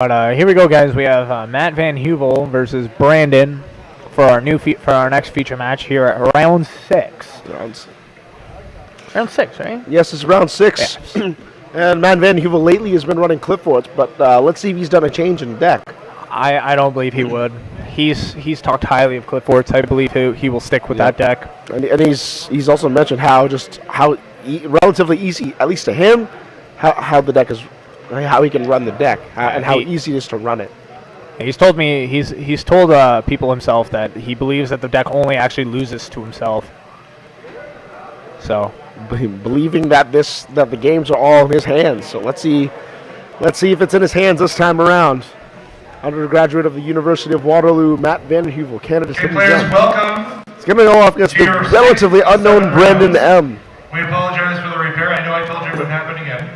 But here we go, guys. We have Matt Van Heuvel versus Brandon for our next feature match here at round 6. Round 6, right? Yes, it's round 6. Yes. And Matt Van Heuvel lately has been running Clipforts, but let's see if he's done a change in the deck. I don't believe he would. He's talked highly of Clipforts. I believe he will stick with that deck. And he's also mentioned how relatively easy, at least to him, how the deck is, how he can run the deck, and how easy it is to run it. He's told me he's told people himself that he believes that the deck only actually loses to himself. So believing that the games are all in his hands. So let's see if it's in his hands this time around. Undergraduate of the University of Waterloo, Matt Van Heuvel, Canada's Hey players, welcome. It's going to go off against the relatively unknown Brandon M. We apologize for the repair. I know I told you it wouldn't happen again.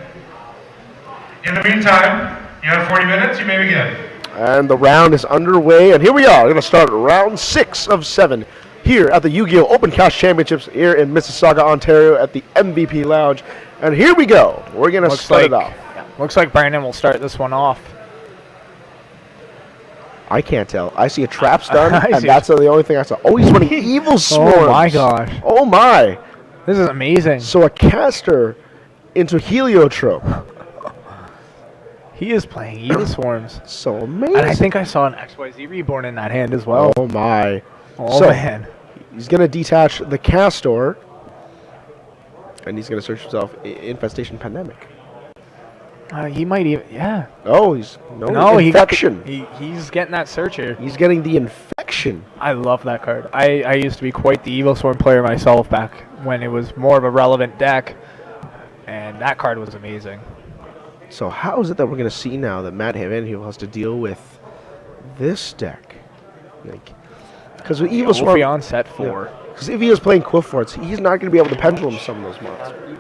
In the meantime, you have 40 minutes. You may begin. And the round is underway, and here we are. We're going to start round 6 of 7 here at the Yu-Gi-Oh! Open Cash Championships here in Mississauga, Ontario at the MVP Lounge. And here we go. We're going to start it off. Looks like Brandon will start this one off. I can't tell. I see a trap stun, and that's the only thing I saw. Oh, he's running Evilswarm. Oh, my gosh. Oh, my. This is amazing. So a caster into Heliotrope. He is playing Evilswarms. So amazing. And I think I saw an XYZ Reborn in that hand as well. Oh, my. Oh, man. He's going to detach the Castor, and he's going to search himself Infestation Pandemic. He might even, yeah. Oh, infection. He's getting that searcher. He's getting the infection. I love that card. I used to be quite the Evilswarm player myself back when it was more of a relevant deck, and that card was amazing. So how is it that we're going to see now that Matt Van Heuvel has to deal with this deck? Because with Evilswarm on set 4. Because if he is playing Clipforts, he's not going to be able to pendulum some of those monsters.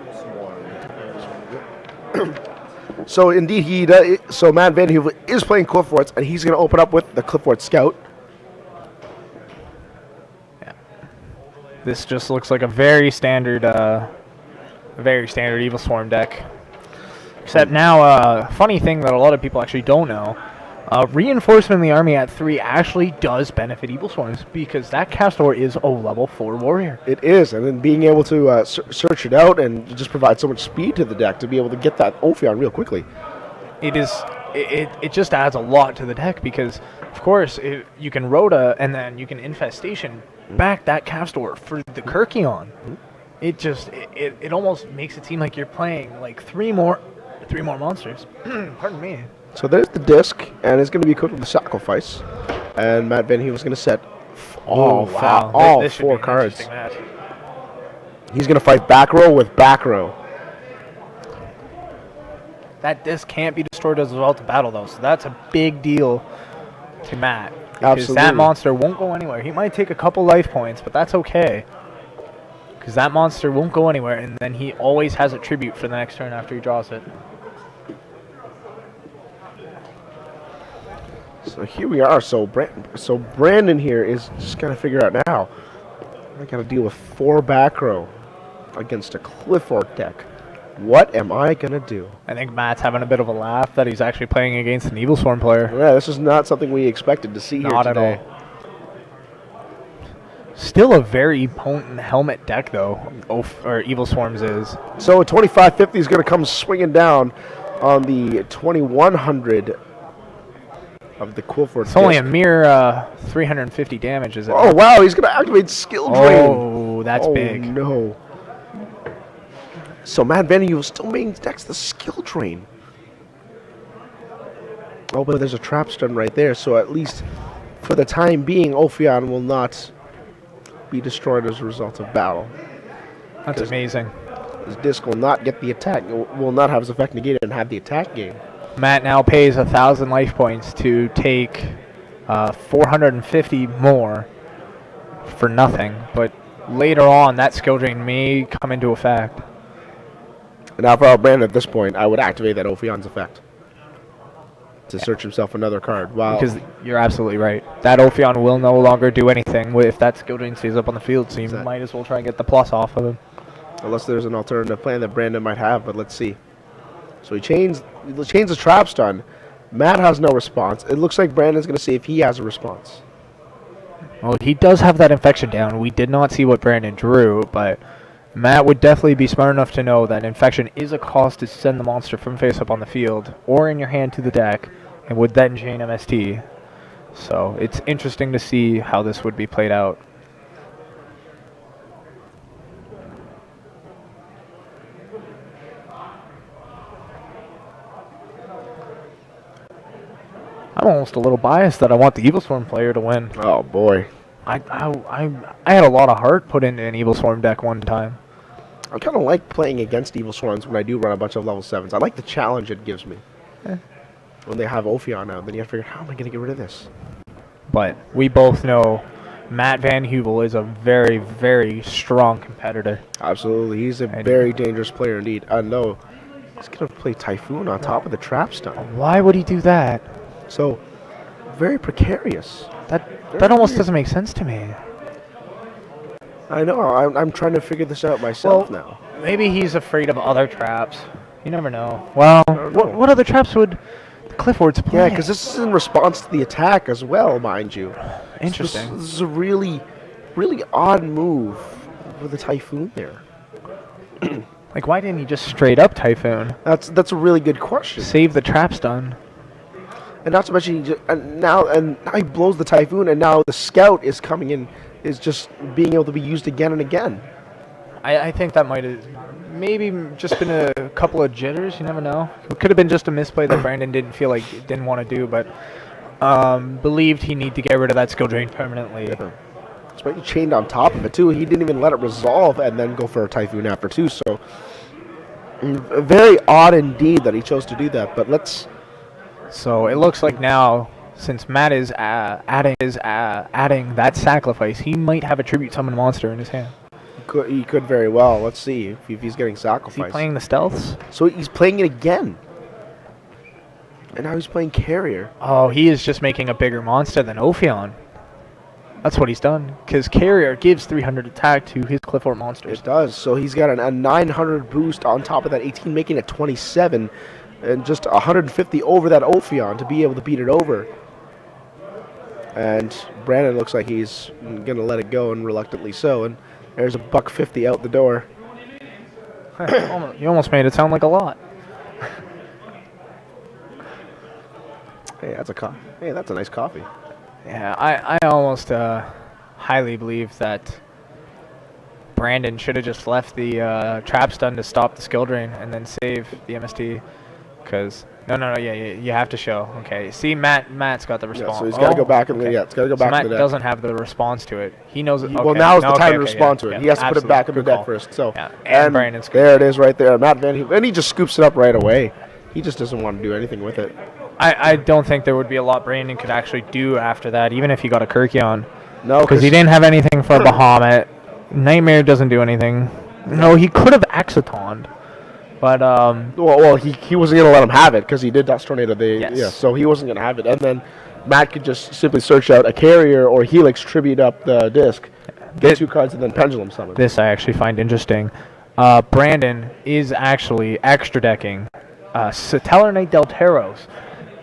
So indeed, he does. So Matt Van Heuvel is playing Clipforts, and he's going to open up with the Clipfort Scout. Yeah. This just looks like a very standard Evilswarm deck. Except now, funny thing that a lot of people actually don't know, reinforcement in the army at 3 actually does benefit Evilswarms because that Castor is a level 4 warrior. It is, and then being able to search it out and just provide so much speed to the deck to be able to get that Ophion real quickly. It just adds a lot to the deck because, of course, you can Rhoda and then you can Infestation back that Castor for the Kirkion. It almost makes it seem like you're playing like three more monsters. Pardon me. So there's the disc, and it's going to be equipped with the Sacrifice. And Matt Van Heuvel's going to set all 4 cards. He's going to fight back row with back row. That disc can't be destroyed as a result of battle, though, so that's a big deal to Matt. Because Absolutely. that monster won't go anywhere. He might take a couple life points, but that's okay. Because that monster won't go anywhere, and then he always has a tribute for the next turn after he draws it. So here we are. So Brandon here is just going to figure out now. I got to deal with 4 back row against a Clifford deck. What am I going to do? I think Matt's having a bit of a laugh that he's actually playing against an Evilswarm player. Yeah, this is not something we expected to see here today. Not at all. Still a very potent helmet deck, though, Evilswarms is. So a 2550 is going to come swinging down on the 2100 of the Clifford. It's only a mere 350 damage, is it? Oh, wow, he's going to activate Skill Drain. Oh, that's big. Oh, no. So Matt Van Heuvel still main decks the Skill Drain. Oh, but there's a trap stun right there, so at least for the time being, Ophion will not be destroyed as a result of battle. That's amazing. His disc will not get the attack, will not have his effect negated and have the attack game. Matt now pays 1,000 life points to take 450 more for nothing, but later on that skill drain may come into effect. Now for our Brandon at this point, I would activate that Ophion's effect to search himself another card. Wow. Because you're absolutely right. That Ophion will no longer do anything if that skill drain stays up on the field, so you might as well try and get the plus off of him. Unless there's an alternative plan that Brandon might have, but let's see. So he chains the trap stun, Matt has no response. It looks like Brandon's going to see if he has a response. Well, he does have that infection down. We did not see what Brandon drew, but Matt would definitely be smart enough to know that infection is a cost to send the monster from face up on the field or in your hand to the deck, and would then chain MST. So it's interesting to see how this would be played out. I'm almost a little biased that I want the Evilswarm player to win. Oh, boy. I had a lot of heart put into an Evilswarm deck one time. I kind of like playing against Evilswarms when I do run a bunch of level 7s. I like the challenge it gives me. When they have Ophion out, then you have to figure, how am I going to get rid of this? But we both know Matt Van Hubel is a very, very strong competitor. Absolutely. He's a very dangerous player indeed. I know. He's going to play Typhoon on top of the Trap Stun. Why would he do that? So, very precarious. That almost doesn't make sense to me. I know. I'm trying to figure this out myself now. Maybe he's afraid of other traps. You never know. Well, what other traps would the Clifford's play? Yeah, because this is in response to the attack as well, mind you. Interesting. So this is a really, really odd move with the Typhoon there. Like, why didn't he just straight up Typhoon? That's a really good question. Save the trap stun. And not to mention, now he blows the Typhoon, and now the Scout is coming in, is just being able to be used again and again. I think that might have maybe just been a couple of jitters. You never know. It could have been just a misplay that Brandon didn't feel like didn't want to do, but believed he need to get rid of that skill drain permanently. Yeah. It's he chained on top of it too. He didn't even let it resolve and then go for a Typhoon after too. So very odd indeed that he chose to do that. But let's. So it looks like now, since Matt is adding that sacrifice, he might have a tribute summon monster in his hand. He could very well. Let's see if he's getting Is sacrificed. he playing the stealths? So he's playing it again. And now he's playing Carrier. Oh, he is just making a bigger monster than Ophion. That's what he's done. Because Carrier gives 300 attack to his Clifford monsters. It does. So he's got a 900 boost on top of that 18, making it 27. And just 150 over that Ophion to be able to beat it over. And Brandon looks like he's going to let it go, and reluctantly so. And there's a $150 out the door. You almost made it sound like a lot. Hey, that's a nice coffee. Yeah, I almost highly believe that Brandon should have just left the trap stun to stop the skill drain and then save the MST. Because yeah, you have to show. Okay, see, Matt's got the response. Yeah, so he's got to go back and it's got to go back Matt to the deck. doesn't have the response to it. He knows it. Well, now is the time to respond to it. He has to put it back in the deck first. So and Brandon's there it is right there. Matt Van Hubel, and he just scoops it up right away. He just doesn't want to do anything with it. I don't think there would be a lot Brandon could actually do after that, even if he got a Kirkion. No, because he didn't have anything for Bahamut. Nightmare doesn't do anything. No, he could have Axitoned. But well, he wasn't gonna let him have it because he did Dust Tornado. Yes. So he wasn't gonna have it, and then Matt could just simply search out a Carrier or Helix, tribute up the disc, get 2 cards, and then Pendulum Summon. This I actually find interesting. Brandon is actually extra decking Satellar Knight Delteros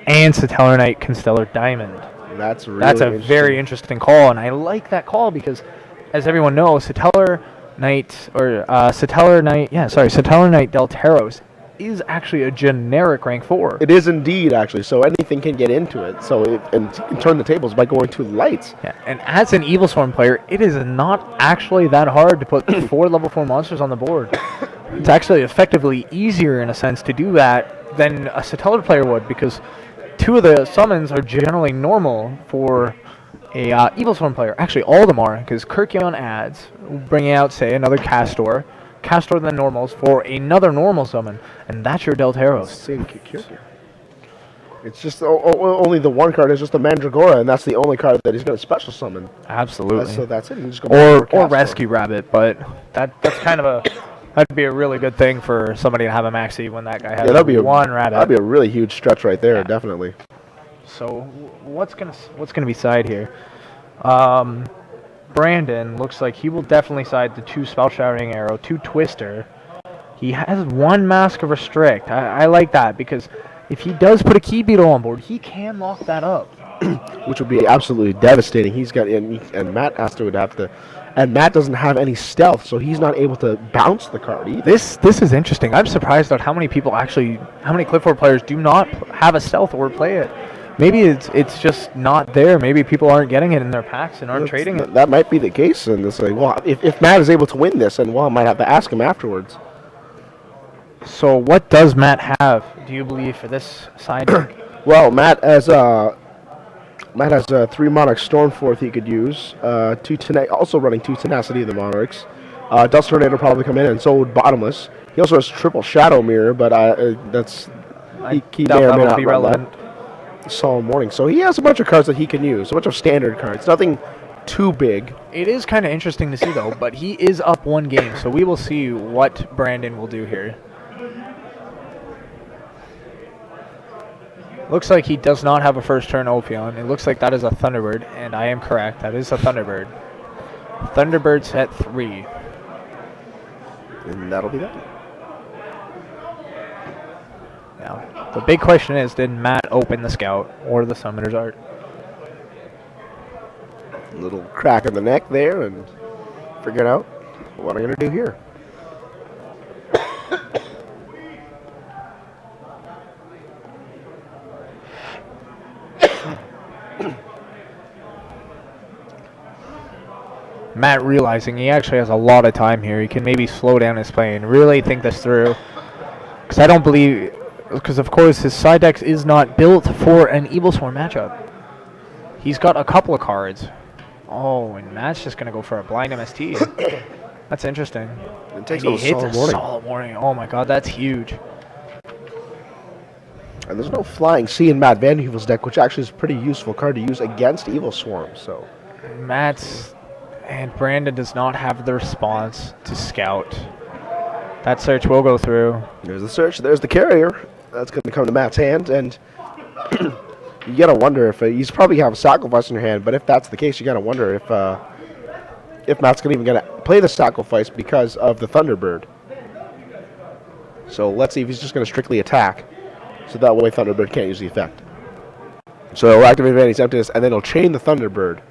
and Satellar Knight Constellar Diamond. That's a very interesting call, and I like that call because, as everyone knows, Satellar Knight Delteros is actually a generic rank 4. It is indeed, actually. So anything can get into it. So and turn the tables by going to lights. Yeah, and as an Evilswarm player, it is not actually that hard to put 4 level 4 monsters on the board. It's actually effectively easier in a sense to do that than a Satellar player would, because 2 of the summons are generally normal for a Evilswarm player. Actually, all of them are, because Kirkion adds, bringing out, say, another Castor then normals for another normal summon, and that's your Delteros. Same Kirkion. It's just only the one card is just a Mandragora, and that's the only card that he's going to special summon. Absolutely. So that's it. You just go or Rescue Rabbit, but that's kind of that'd be a really good thing for somebody to have a maxi when that guy has one rabbit. That'd be a really huge stretch right there, definitely. So what's gonna be side here? Brandon looks like he will definitely side the 2 Spell Shouting Arrow, 2 Twister. He has 1 Mask of Restrict. I like that because If he does put a key beetle on board, he can lock that up. Which would be absolutely devastating. He's got and Matt has to would have to, and Matt doesn't have any stealth, so he's not able to bounce the card either. This is interesting. I'm surprised at how many Clipboard players do not have a stealth or play it. Maybe it's just not there. Maybe people aren't getting it in their packs and aren't trading it. That might be the case. And it's like, well, if Matt is able to win this, then I might have to ask him afterwards. So what does Matt have, do you believe, for this side deck? Well, Matt has 3 Monarch Stormforth he could use. Also running 2 Tenacity of the Monarchs. Dust Tornado probably come in, and so would Bottomless. He also has triple Shadow Mirror, but he may or may not be relevant. Solemn Warning. So he has a bunch of cards that he can use, a bunch of standard cards. Nothing too big. It is kind of interesting to see, though, but he is up 1 game, so we will see what Brandon will do here. Looks like he does not have a first turn Ophion. It looks like that is a Thunderbird, and I am correct. That is a Thunderbird. Thunderbird's at 3. And that'll be that. Now, the big question is, did Matt open the Scout or the Summoner's Art? Little crack in the neck there, and figured out what I'm going to do here. Matt realizing he actually has a lot of time here. He can maybe slow down his play and really think this through. Because I don't believe... Because, of course, his side deck is not built for an Evilswarm matchup. He's got a couple of cards. Oh, and Matt's just going to go for a blind MST. That's interesting. It takes and he hits Solemn a Warning. Solemn Warning. Oh, my God, that's huge. And there's no Flying Sea in Matt Vanderhevel's deck, which actually is a pretty useful card to use against Evilswarm. So Matt's... And Brandon does not have the response to Scout. That search will go through. There's the search. There's the carrier. That's going to come to Matt's hand. And you got to wonder if he's probably have a sacrifice in your hand. But if that's the case, you got to wonder if Matt's even going to play the sacrifice because of the Thunderbird. So let's see if he's just going to strictly attack. So that way Thunderbird can't use the effect. So he'll activate Vandy's Emptiness, and then he'll chain the Thunderbird.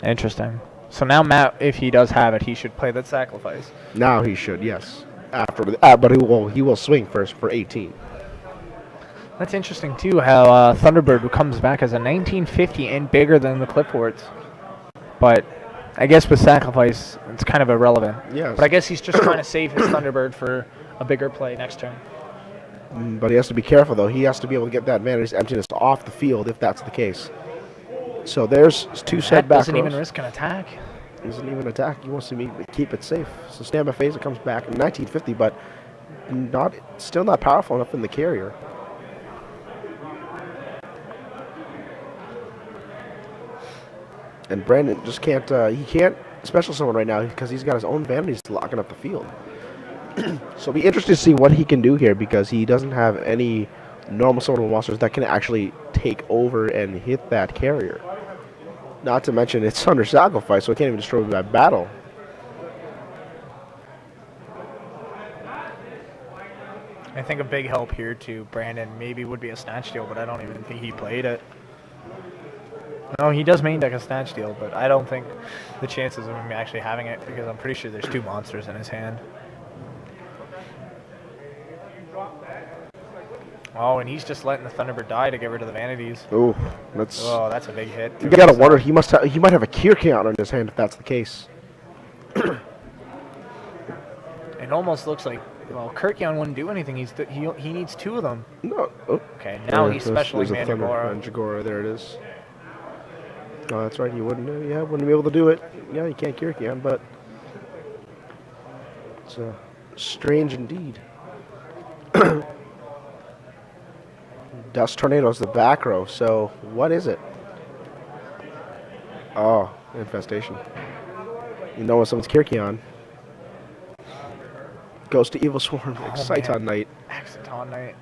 Interesting. So now Matt, if he does have it, he should play that sacrifice. Now he should, yes. But he will swing first for 18. That's interesting too. How Thunderbird comes back as a 1950 and bigger than the Clipboards. But I guess with sacrifice, it's kind of irrelevant. Yes. But I guess he's just trying to save his Thunderbird for a bigger play next turn. But he has to be careful though. He has to be able to get that Vanity's Emptiness off the field if that's the case. So there's 2 set back rows. Doesn't even risk an attack. Doesn't even attack. He wants to keep it safe. So Stamina Phase, it comes back in 1950, but still not powerful enough in the carrier. And Brandon just can't. He can't special summon right now because he's got his own Vanities locking up the field. So it'll be interesting to see what he can do here because he doesn't have any normal summonable monsters that can actually take over and hit that carrier. Not to mention it's under sacrifice, so it can't even destroy that battle. I think a big help here to Brandon maybe would be a Snatch Steal, but I don't even think he played it. No, he does main deck a Snatch Steal, but I don't think the chances of him actually having it because I'm pretty sure there's 2 monsters in his hand. Oh, and he's just letting the Thunderbird die to get rid of the Vanities. Oh, that's a big hit. You gotta wonder. He might have a Kirkion on his hand if that's the case. It almost looks like Kirkion wouldn't do anything. He needs 2 of them. No. Oh. Okay, now he's specialing Mandragora. Mandragora, there it is. Oh, that's right. He wouldn't be able to do it. Yeah, you can't Kirkion, but it's strange indeed. Dust Tornado is the back row, so what is it? Oh, Infestation. You know when someone's Kirkion. Goes to Evilswarm, Exciton Knight. Exciton Knight.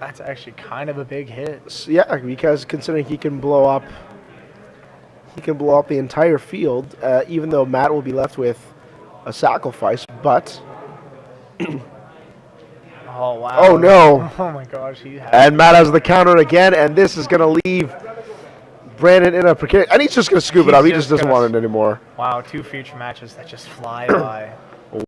That's actually kind of a big hit. So, yeah, because considering he can blow up the entire field, even though Matt will be left with a sacrifice, but Oh, wow. Oh, no. Oh, my gosh. He has And Matt has the counter again, and this is going to leave Brandon in a precarious... And he's just going to scoop it He's up. He just just doesn't gonna want it anymore. Wow, 2 future matches that just fly by.